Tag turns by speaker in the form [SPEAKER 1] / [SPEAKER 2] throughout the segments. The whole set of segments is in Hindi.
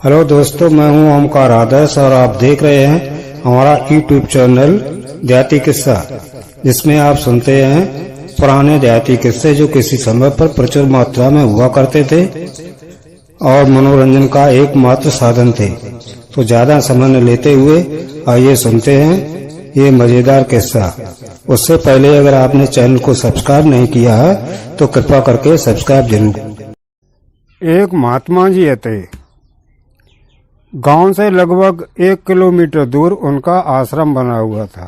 [SPEAKER 1] हेलो दोस्तों, मैं हूं ओमकार आदर्श और आप देख रहे हैं हमारा यूट्यूब चैनल देहाती किस्सा, जिसमें आप सुनते हैं पुराने देहाती किस्से जो किसी समय पर प्रचुर मात्रा में हुआ करते थे और मनोरंजन का एकमात्र साधन थे। तो ज्यादा समय न लेते हुए आइए सुनते हैं ये मजेदार किस्सा। उससे पहले अगर आपने चैनल को सब्सक्राइब नहीं किया है तो कृपया करके सब्सक्राइब जरूर।
[SPEAKER 2] एक महात्मा जी थे। गांव से लगभग 1 किलोमीटर दूर उनका आश्रम बना हुआ था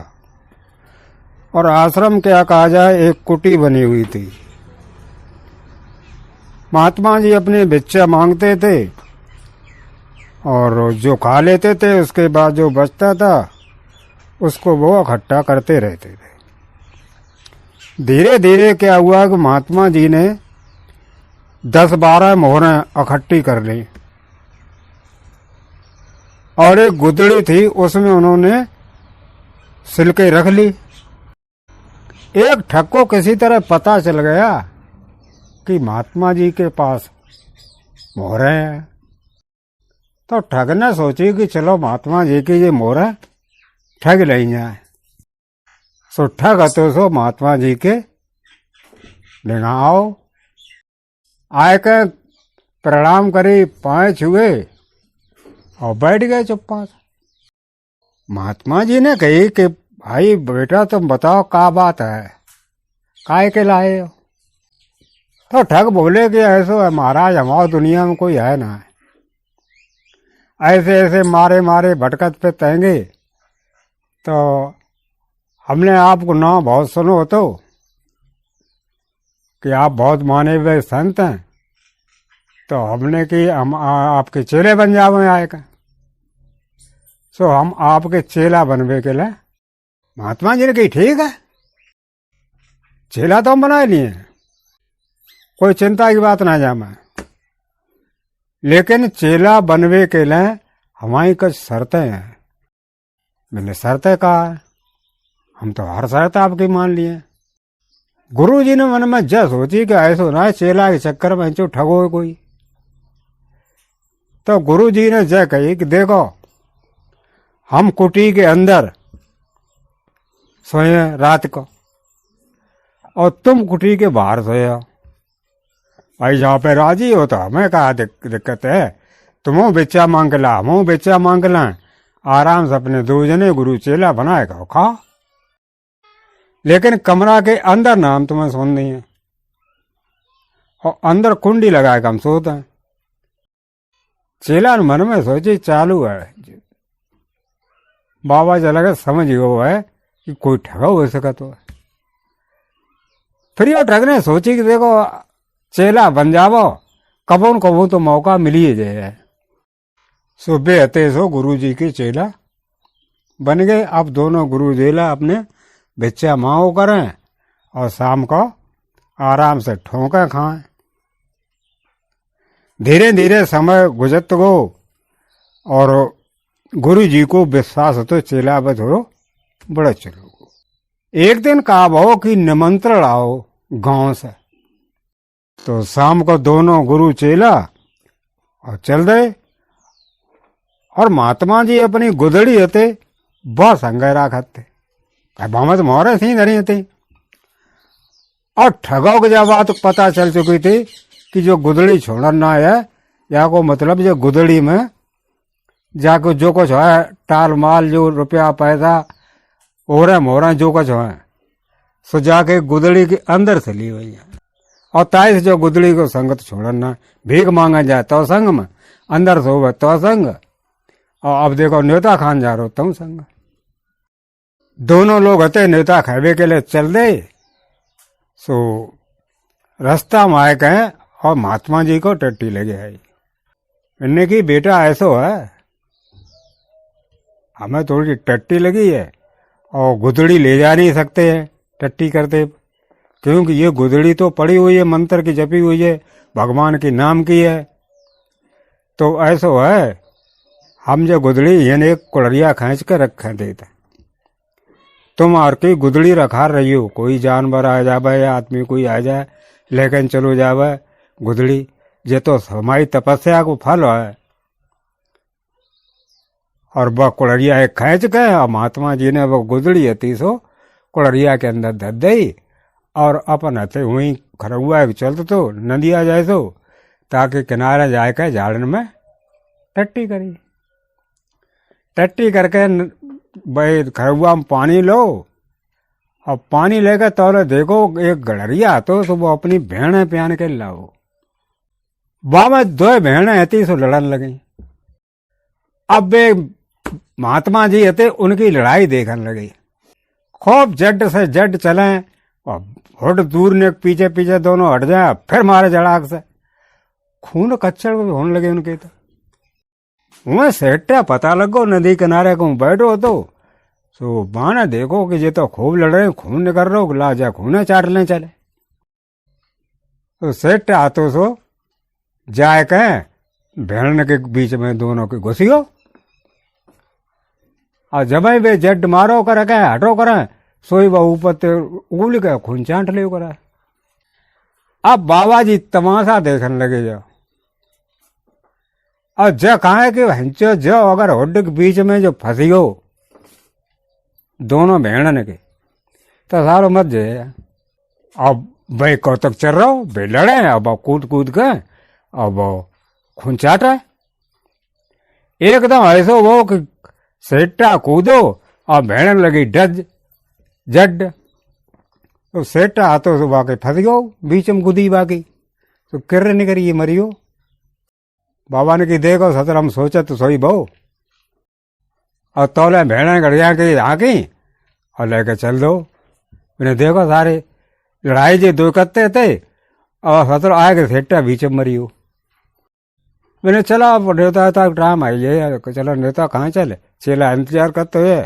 [SPEAKER 2] और आश्रम क्या कहा जाए, एक कुटी बनी हुई थी। महात्मा जी अपने भिक्षा मांगते थे और जो खा लेते थे उसके बाद जो बचता था उसको वो इकट्ठा करते रहते थे। धीरे धीरे क्या हुआ कि महात्मा जी ने 10-12 मोहरें इकट्ठी कर ली और एक गुदड़ी थी उसमें उन्होंने सिलके रख ली। एक ठग को किसी तरह पता चल गया कि महात्मा जी के पास मोहरें हैं, तो ठग ने सोची कि चलो महात्मा जी की ये मोहरें ठग नहीं जाए। सो ठग तो सो महात्मा जी के लेना आओ आए के प्रणाम करी, पाए छुए और बैठ गए चुप्पा से। महात्मा जी ने कही कि भाई बेटा तुम बताओ क्या बात है, काय के लाए हो? तो ठग बोले कि ऐसो है महाराज, हमारी दुनिया में कोई है ना, ऐसे ऐसे मारे मारे भटकत पे तैंगे, तो हमने आपको ना बहुत सुनो तो कि आप बहुत माने हुए संत हैं, तो हमने कि हम आपके चेले बन जावे आएगा। सो हम आपके चेला बनवे के लिए। महात्मा जी ने कही ठीक है, चेला तो हम बना लिए, कोई चिंता की बात ना जामे, लेकिन चेला बनवे के लिए हमारी कुछ शर्तें हैं। मैंने शर्तें कहा है, हम तो हर शर्त आपकी मान लिए। गुरु जी ने मन में जय सोची कि ऐसा ना चेला के चक्कर में जो ठगो कोई। तो गुरु जी ने जय कही कि देखो हम कुटी के अंदर सोए रात को और तुम कुटी के बाहर सोए हो। भाई जहाँ पे राजी हो तो हमें कहा दिक्कत है, तुमो बेचा मांग ला, हम बेचा मांग ला, आराम से अपने 2 जने गुरु चेला बनाएगा खाओ, लेकिन कमरा के अंदर ना हम तुम्हें सोन नहीं है और अंदर कुंडी लगाएगा हम सोते हैं। चेला मन में सोची चालू है, बाबा चला के समझ गयो है कि कोई ठगा हो सका। तो फिर ये ठग ने सोची कि देखो चेला बन जावो, कबून कबून तो मौका मिल ही जाए। सुबह हते सो गुरु जी के चेला बन गए। अब दोनों गुरु चेला अपने भिक्षा माओ करें और शाम को आराम से ठोंके खाएं। धीरे धीरे समय गुजरत गो और गुरु जी को विश्वास तो चेला बधो बड़ा चलो। एक दिन कहा भाव कि निमंत्रण आओ गांव से, तो शाम को दोनों गुरु चेला और चल गए और महात्मा जी अपनी गुदड़ी हते बहुत संगेरा खाते बामत मोहरे थी धरी थी। और ठगों को जब बात पता चल चुकी थी कि जो गुदड़ी छोड़ना है, या को मतलब जो गुदड़ी में जाके जो कुछ है टाल माल, जो रुपया पैसा ओरे मोहरे जो कुछ है सो जाके गुदड़ी के अंदर से ली हुई है। और ताई से जो गुदड़ी को संगत छोड़ना, भीख मांगा जाए तो संग में, अंदर से हो तो संग, और अब देखो न्योता खान जा रहे हो तुम संग। दोनों लोग हते न्योता खावे के लिए चल दे। सो रास्ता में आए कहें और महात्मा जी को टट्टी लगे है। इन्हें की बेटा ऐसो है, हमें थोड़ी टट्टी लगी है और गुदड़ी ले जा नहीं सकते हैं टट्टी करते, क्योंकि ये गुदड़ी तो पड़ी हुई है, मंत्र की जपी हुई है, भगवान के नाम की है। तो ऐसो है हम जो गुदड़ी यानी एक कुड़िया खींच कर रख देते, तुम और की गुदड़ी रखा रही हो, कोई जानवर आ जावे या आदमी कोई आ जाए लेकिन चलो जावे गुदड़ी, ये तो हमारी तपस्या को फल है। और वह कुड़रिया एक खींच के और महात्मा जी ने वो गुदड़ी हती सो कुड़रिया के अंदर धर दई और अपन हथे हुई खरौआ चलत तो नदिया जाए तो ताकि किनारे जाए के झाड़न में टट्टी करी। टट्टी करके भाई खरौआ में पानी लो और पानी लेकर तौले देखो एक गड़रिया तो वो अपनी भेड़ें प्यान के लाओ। वहां में दो भेड़ें हती सो लड़न लगी। अब वे महात्मा जी हते उनकी लड़ाई देखने लगी। खूब जड से जड चले और हट दूर ने पीछे पीछे दोनों हट जाए फिर मारे जड़ाक से खून कच्चड़ होने लगे उनके। तो वह सेटा पता लगो नदी किनारे को बैठो तो सो बाने देखो कि ये तो खूब लड़ रहे खून निकल रहे हो ला जा खूने चाट ले चले। तो सेठ आतो सो जाए के भेड़न के बीच में दोनों के घुसियो और जब वे जड मारो करे के हटो करे सोई वह ऊपर उगल के खून चाट ले करे। अब बाबा जी तमाशा देखने लगे जाओ और ज कहा कि हंचो जो अगर होड के बीच में जो फंसी हो दोनों भेड़न के तो सारो मत जाए। अब भाई कब तक चल रहा हो भाई लड़े अब कूद कूद के अब खून चाट है एकदम ऐसो वो कि सेटा कूदो और भेड़न लगी डज जड। तो सेटा आतो तो बाकी फंस गयो बीच में गुदी बाकी तो किर निकरी मरियो। बाबा ने की देखो सतर हम सोचे तो सोई बहु और तौले भेड़े गड़िया के आकी और लेके चल दो। मैंने देखो सारे लड़ाई जे दो करते थे और सतर आए के सेटा बीच में मरियो। मैंने चला नेता था टाइम आई है चलो नेता कहाँ चले चेला इंतजार करते हुए।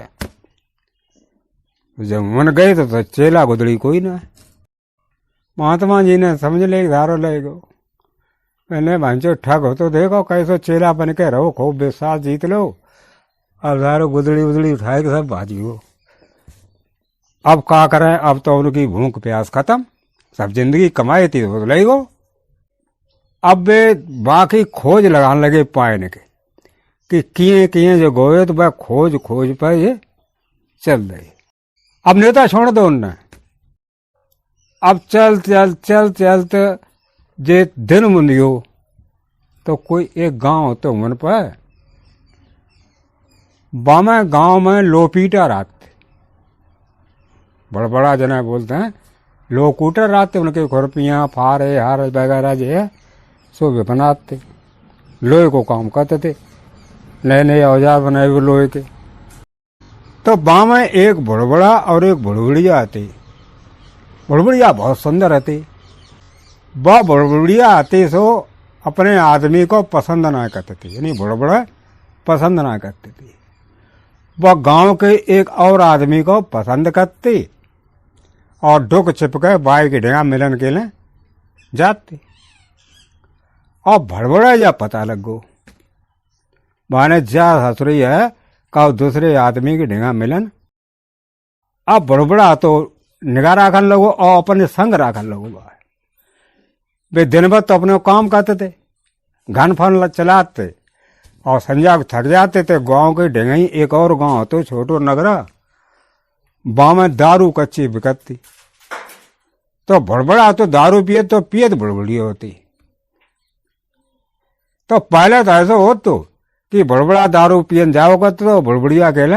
[SPEAKER 2] जब मन गए तो चेला गुदड़ी कोई ना। महात्मा जी ने समझ ले धारो ले गो। मैंने भांचो ठग हो तो देखो कैसो चेला बन के रहो खूब विश्वास जीत लो अब धारो गुदड़ी उदड़ी उठाए के सब भाजी हो। अब क्या करें अब तो उनकी भूख प्यास खत्म सब जिंदगी कमाई थी तो ले गो। अब वे बाकी खोज लगाने लगे पायने के कि किए किए जो गोए तो वह खोज खोज पर ये चल रही। अब नेता छोड़ दो उनने। अब चल चल चल चलते जे दिन मुंदियो तो कोई एक गांव तो मन पर बामे गांव में लोपीटा रात बड़ा बड़ा जना बोलते हैं लोकूटर रात उनके खुरपियां फारे हार वगैरह जो है सो वे बनाते लोहे को काम करते थे नए नए औजार बनाए हुए लोहे के। तो बामे एक बुड़बड़ा और एक बुड़बुड़िया आती। बुड़बुड़िया बहुत सुंदर आती। वह बुड़बुड़िया आती सो अपने आदमी को पसंद ना करती थी यानी बुड़बड़ा पसंद ना करती थी। वह गांव के एक और आदमी को पसंद करती और डुक छिपके बाई की ढेगा मिलन के लिए जाती। और भड़बड़ा या पता लग गो माने जा ससुरी है का दूसरे आदमी की ढेगा मिलन। अब बड़बड़ा तो निगाह राखन लगो और अपने संग राखन लगो। वे दिन भर तो अपने काम करते थे घन फन चलाते और संजा थक जाते थे। गांव के ढेंगई एक और गांव तो छोटो नगरा वहां में दारू कच्ची बिकती। तो बड़बड़ा तो दारू पिए तो पियत बड़बड़ी होती। तो पहले तो ऐसा हो तो कि बड़बड़ा दारू पियन जाओ करते तो बुड़बुड़िया कहले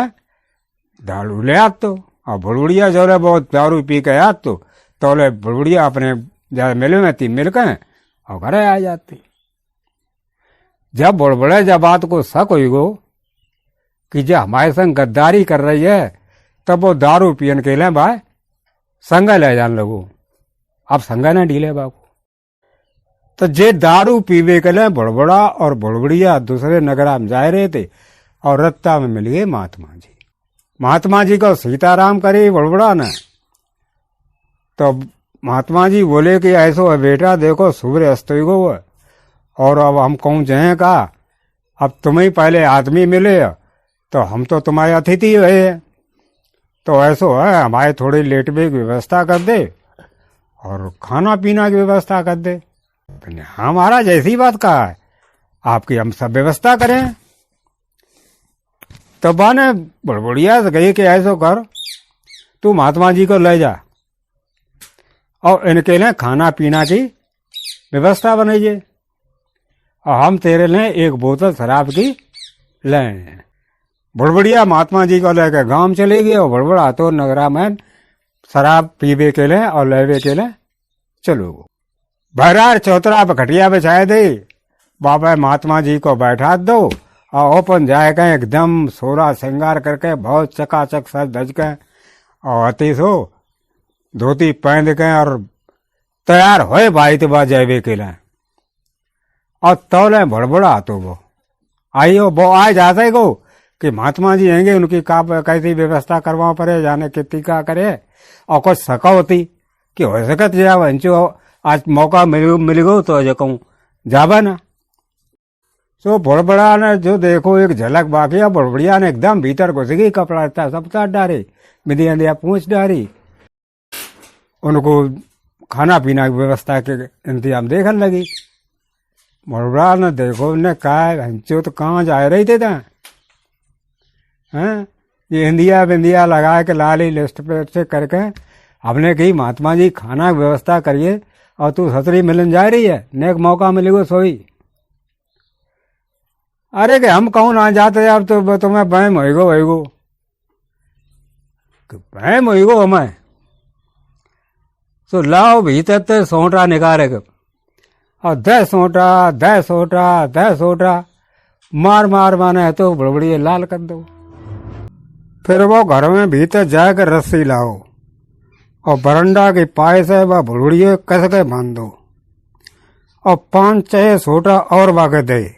[SPEAKER 2] दारू ले आत तो और बुड़बुड़िया जो है बहुत दारू पी के आत तो तोले बुड़बुड़िया अपने ज्यादा मिले में थी मिल के और घरे आ जाती। जब बुड़बुड़े जब बात को शक हुई गो कि जब हमारे संग गद्दारी कर रही है तब वो दारू पियन के लिए भाई संग ले जान लगो। अब संग न ढीले बाबू तो जे दारू पीवे के लिए बुड़बुड़ा और बुड़बुड़िया दूसरे नगरा में जा रहे थे और रत्ता में मिल गए महात्मा जी। महात्मा जी को सीताराम करे बुड़बुड़ा ने। तो महात्मा जी बोले कि ऐसो है बेटा देखो सूर्य अस्त गो और अब हम कहूँ जाए का अब तुम्हें पहले आदमी मिले तो हम तो तुम्हारे अतिथि है तो ऐसो है हमारे थोड़ी लेट में की व्यवस्था कर दे और खाना पीना की व्यवस्था कर दे। हाँ महाराज ऐसी बात कहा है आपकी हम सब व्यवस्था करें। तो बाने बड़बड़िया से गई कि ऐसो कर, तू महात्मा जी को ले जा और इनके लिए खाना पीना की व्यवस्था बनाइए, और हम तेरे लिए एक बोतल शराब की लें। बड़बड़िया महात्मा जी को लेकर गांव चले गए और बड़बड़ा तो नगरा में शराब पीवे के लिए और लेवे के लिए चलो। बहरार चौतरा पर खटिया बिछाए दे, बाबा महात्मा जी को बैठा दो और ओपन जाएगा एकदम सोरा श्रृंगार करके बहुत चकाचक सज धज के और अति सो धोती पहन के और तैयार होए भाई तो बा जावे के लिए। और तौले बड़बड़ा तो वो आइयो वो आज आता ही गो कि महात्मा जी आएंगे, उनकी कैसी व्यवस्था करवा पड़े, जाने कितनी का करे और कुछ सका होती कि हो सकत जा वंचो आज मौका मिल गो तो जो कहूँ जाबा ना। तो बड़बड़ा ने जो देखो एक झलक बाकी है, बड़बड़िया ने एकदम भीतर घुस गई, कपड़ा सब तार डारे, बिंदिया दिया पूछ डारी, उनको खाना पीना की व्यवस्था के इंतजाम देखने लगी। बड़बड़ा ने देखो ने कहा हंचो तो कहाँ जा रही थे हैं, ये इंदिया बिंदिया लगा के लाली लिस्ट पे से करके हमने कही महात्मा जी खाना की व्यवस्था करिए और तू सतरी मिलन जा रही है, नेक मौका मिलेगा सोई। अरे कि हम कहूँ ना जाते अब तो तुम्हें बहम होएगो बहम होएगो हमें, तो लाओ भीतर ते सोटा निकाले और 10 सोटा मार माने तो बड़बड़ी लाल कर दो। फिर वो घर में भीतर जाकर रस्सी लाओ और बरंडा के पाए से वह बड़बड़िए कस के बांध दो और 5-6 सोटा और बागे दे,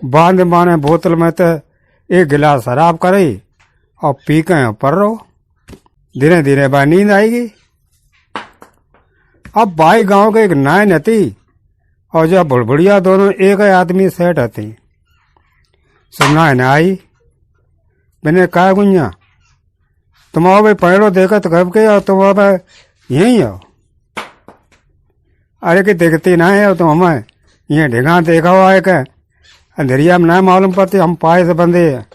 [SPEAKER 2] बांध माने बोतल में तो 1 गिलास शराब करे और पी के पर रहो, धीरे धीरे बा नींद आएगी। अब भाई गांव के एक नायन हती और जब बुड़बुड़िया दोनों एक आदमी सेट हती, सुनना है ना आई, मैंने कहा गुंजा तुम आओ भाई पैरों देखा तो कब के और तुम अब यहीं आओ। अरे कि देखती ना है तुम हमें ये ढेगा देखा हुआ है क्या, अंधेरिया में ना मालूम पड़ती हम पाए से बंधे हैं।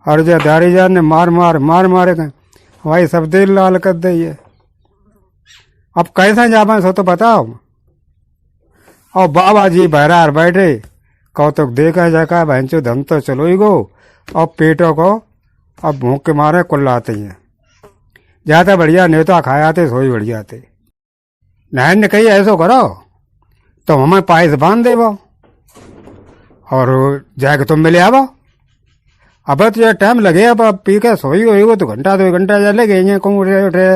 [SPEAKER 2] और जो दारी जान ने मार मारे भाई सब दिल लाल कर दी है, अब कैसा जाबा सो तो बताओ। और बाबा जी बहरार बैठे कौतुक देखा जाका भैंचो धम तो चलो ही गो और पेटों को अब भूख के मारे कुल्लाते हैं, ज्यादा बढ़िया नेता खाया थे सोई बढ़िया थे। नहन ने कही ऐसो करो तो हमें पाइस बांध दे वो और जाके तुम मिले आवो, अब तो टाइम लगे, अब पी के सोई हो तो घंटा 2 घंटा चले गए कौन उठे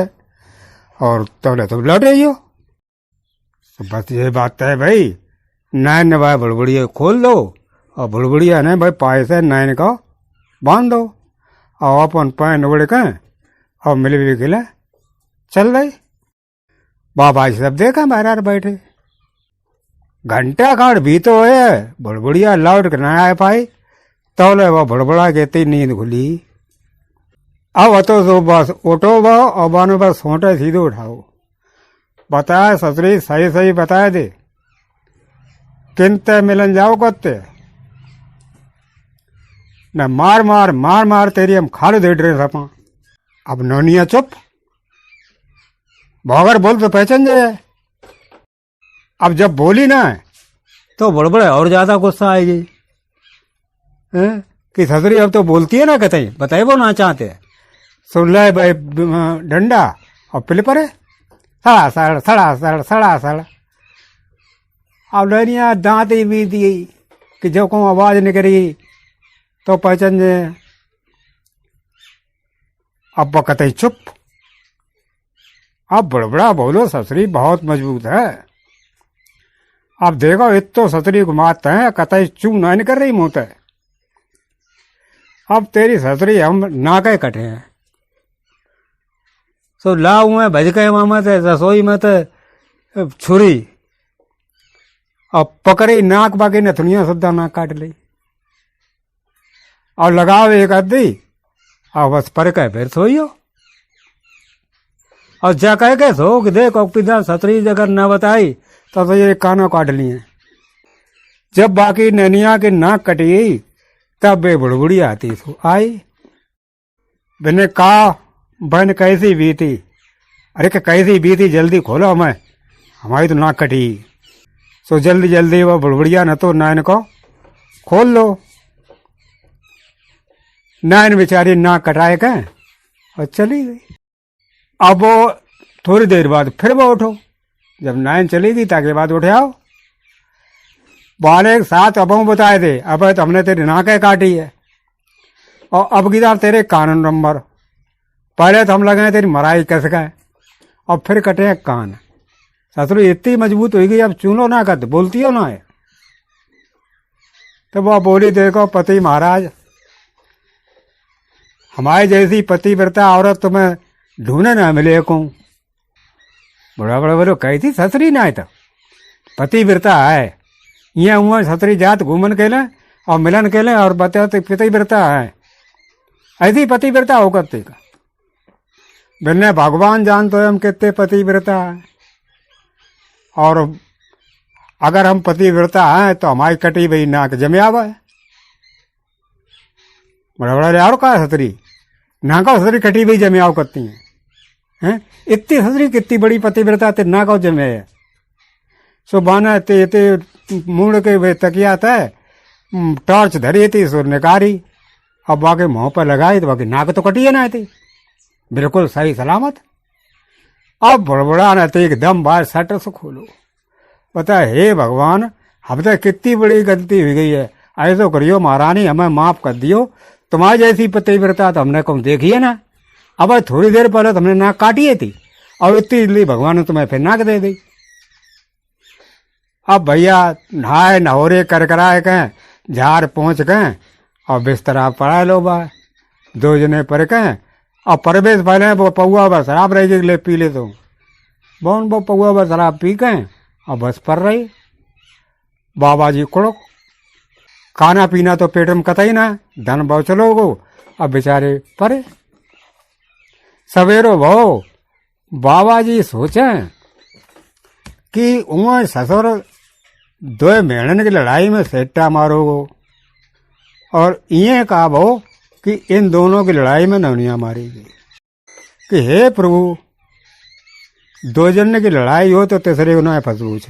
[SPEAKER 2] और तबले तुम लौट रही हो। तो बस ये बात है भाई, नैन ने भाई बुड़बुड़िया खोल दो और बुड़बुड़िया ने भाई पाए से नैन को बांध दो और अपन पैन उड़ के और मिल के लिए चल रही। बाबा जी सब देखा बहरार बैठे, घंटा खाड़ भी तो है, बुड़बुड़िया लौट के ना आ पाई, तौले वो बुड़बुड़ा कहती नींद खुली। अब तो बस उठो वो और बानो बस सोटे सीधे उठाओ, बताए ससुरी सही बताए दे किनते मिलन जाओ कत्ते न मार तेरी हम खाल दे रहे सपा। अब नोनिया चुप, भौगर बोल तो पहचान जाए। अब जब बोली ना तो बड़बड़े और ज्यादा गुस्सा आएगी कि ससुरी अब तो बोलती है ना, कहते बताए वो ना चाहते सुन ले भाई डंडा और पिल परे सड़ा। अब लड़िया दांत ही बीत गई कि जो को आवाज निकली तो पहचान जाए। अब कहते चुप, अब बड़बड़ा बोलो ससुरी बहुत मजबूत है, अब देखो इत तो ससुरी को मारते हैं, कतई चू ना कर रही मुंह ते। अब तेरी ससुरी हम ना कहे कटे हैं, सो लाऊ में भज के मामा थे रसोई में तो छुरी अब पकड़ी नाक बाकी नथुनिया सुद्धा नाक काट ली और लगाओ एक आधी और बस पर कह फिर सोइयो और जा कह के सो कि देखो पिता सतरी अगर न बताई तो ये कानों काट लिए। जब बाकी नैनिया की नाक कटी तब वे बुड़बुड़ी आती सो आई। मैंने कहा बहन कैसी बीती? अरे कि कैसी बीती, जल्दी खोलो हमें, हमारी तो नाक कटी। सो जल्दी जल्दी वो बुड़बुड़िया न तो नैन को खोल लो। नैन बेचारी नाक कटाए के और चली गई। अब वो थोड़ी देर बाद फिर वो उठो, जब नैन चली गई ताकि बाद उठे आओ। वाले एक साथ अब बताए थे, अब तो हमने तेरी नाकें काटी है और अब की तेरे कानून नंबर। पहले तो हम लगे तेरी मराई कस गए और फिर कटे कान। ससुर इतनी मजबूत हो गई, अब चूनो ना कर, बोलती हो ना है। तो वह बोली, देखो पति महाराज, हमारे जैसी पतिव्रता औरत तुम्हें ढूंढे ना मिले को। बड़ा बड़ा बोलो कैसी ससुरी ना है, तो पतिव्रता है। ये हुआ ससुरी जात घूमन के ले और मिलन के ले और बताते पतिव्रता है। ऐसी पतिव्रता हो करते का बिन्ने भगवान जानते हो हम कितने पतिव्रता है। और अगर हम पतिव्रता हैं तो हमारी कटी हुई नाक जमियावा है। बड़ा बड़ा और का सतरी नाका सतरी कटी हुई जमियाव करती हैं। इतनी सतरी कितनी बड़ी पतिव्रता ते नाका जमे है। सो बाना ते मुड़ के वे तकिया था, टॉर्च धरी थी, सुर निकारी, अब बाकी मुंह पर लगाई तो बाकी नाक तो कटी है ना थी, बिल्कुल सही सलामत। अब बड़बड़ा न एकदम बाहर सटर से खोलो, पता है हे भगवान, अब तक कितनी बड़ी गलती हो गई है, ऐसा करियो महारानी, हमें माफ कर दियो। तुम्हारी जैसी पतिव्रता तो हमने कम देखी है ना। अब थोड़ी देर पहले तुमने नाक काटी है थी और इतनी जल्दी भगवान ने तुम्हें फिर नाक दे दी। अब भैया नहाए नहोरे कर कराए कहें, झाड़ पहुंच गए और बिस्तरा पड़ा लो बा, दो जने पर कहें और परवेश पहले वो पौआ भर शराब रह ले पी ले तो बोन वो पौआ भर शराब पी गए और बस पर रही। बाबा जी कुड़क, खाना पीना तो पेट में कतई ना, धन बहु चलो गो। अब बेचारे परे सवेरो भो बाबा जी सोचे कि उमर ससुर दो मेहनन की लड़ाई में सेट्टा मारोगो, और ये कहा भो कि इन दोनों की लड़ाई में नवनिया मारेगी। कि हे प्रभु, दो जन की लड़ाई हो तो तीसरे को ना फंसू छे।